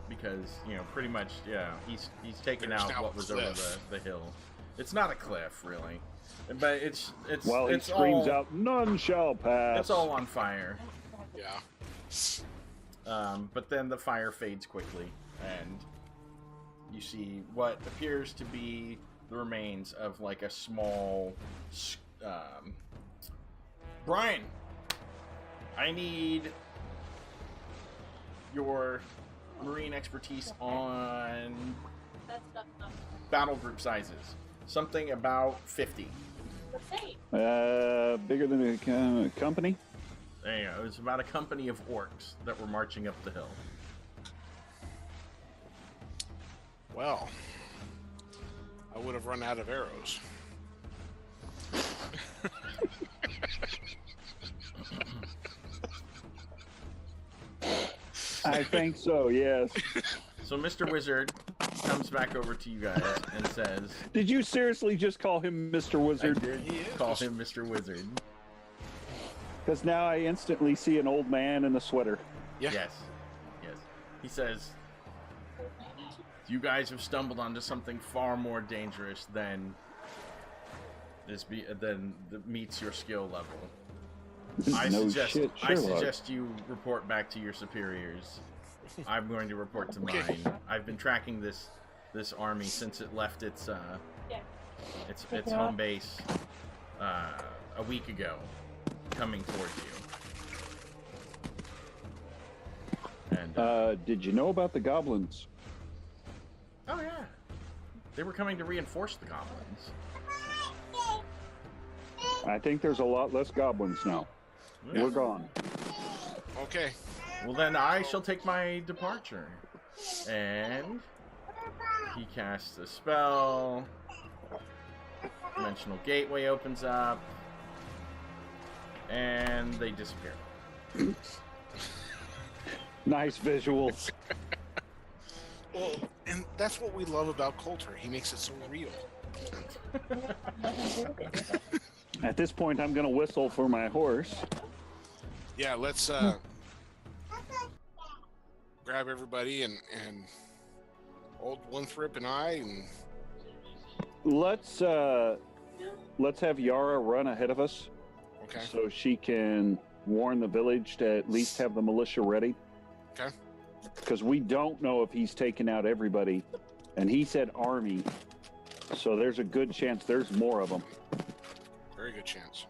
because pretty much, yeah, he's taken There's out now what a was over cliff. the hill. It's not a cliff really, but it's While he it's screams all, out, "None shall pass." it's all on fire. Yeah. But then the fire fades quickly, and you see what appears to be the remains of like a small. Brian, I need your marine expertise on battle group sizes. Something about 50. Bigger than a company. There you go. It was about a company of orcs that were marching up the hill. Well, I would have run out of arrows. I think so. Yes. So Mr. Wizard comes back over to you guys and says, Did you seriously just call him Mr. I Wizard? did call him Mr. Wizard. Because now I instantly see an old man in a sweater. Yeah. Yes. Yes. He says, you guys have stumbled onto something far more dangerous than that meets your skill level. I No suggest shit, I Sherlock. suggest you report back to your superiors. I'm going to report to Okay. mine. I've been tracking this army since it left its home base a week ago, coming towards you. And Did you know about the goblins? oh yeah, they were coming to reinforce the goblins. I think there's a lot less goblins now. Yeah. We're gone. Okay. Well, then I shall take my departure. And he casts a spell. Dimensional gateway opens up. And they disappear. Nice visuals. Well, and that's what we love about Coulter. He makes it so real. At this point, I'm going to whistle for my horse. Yeah, let's grab everybody and old Winthrop and I and Let's have Yara run ahead of us, okay. so she can warn the village to at least have the militia ready. Okay. Because we don't know if he's taken out everybody, and he said army, so there's a good chance there's more of them. Very good chance.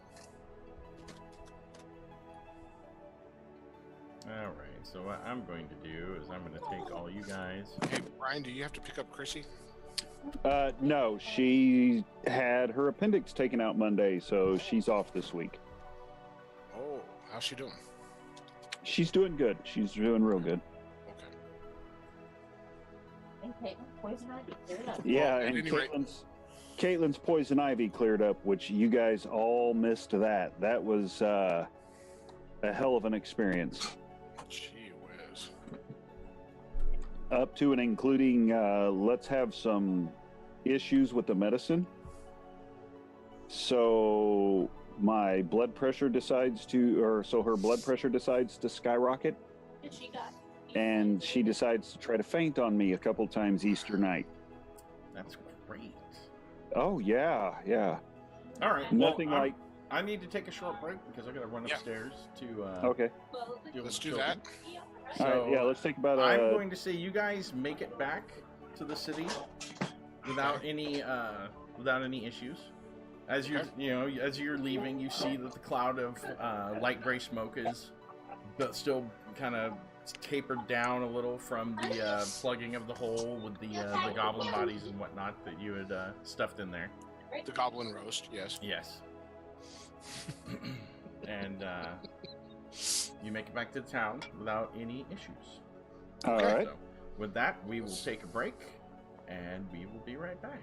Alright, so what I'm going to do is I'm going to take all you guys. Hey, Brian, do you have to pick up Chrissy? No, she had her appendix taken out Monday, so she's off this week. Oh, how's she doing? She's doing good. She's doing real good. Okay. Yeah, Well, at and any rate- Caitlin's poison ivy cleared up, which you guys all missed that. That was a hell of an experience. Gee whiz. Up to and including, let's have some issues with the medicine. So my blood pressure decides to, or so her blood pressure decides to skyrocket, And she got. and she decides to try to faint on me a couple times Easter night. That's great. Oh yeah, yeah. All right. Nothing well, like. I need to take a short break because I got to run Yeah. upstairs to. Okay. deal Let's with do children. that. So All right. Yeah. Let's take about. I'm going to say you guys make it back to the city without any issues. As you're as you're leaving, you see that the cloud of light gray smoke is still kind of tapered down a little from the plugging of the hole with the goblin bodies and whatnot that you had stuffed in there. The goblin roast, yes. Yes. And you make it back to the town without any issues. All right. So, with that, we will take a break, and we will be right back.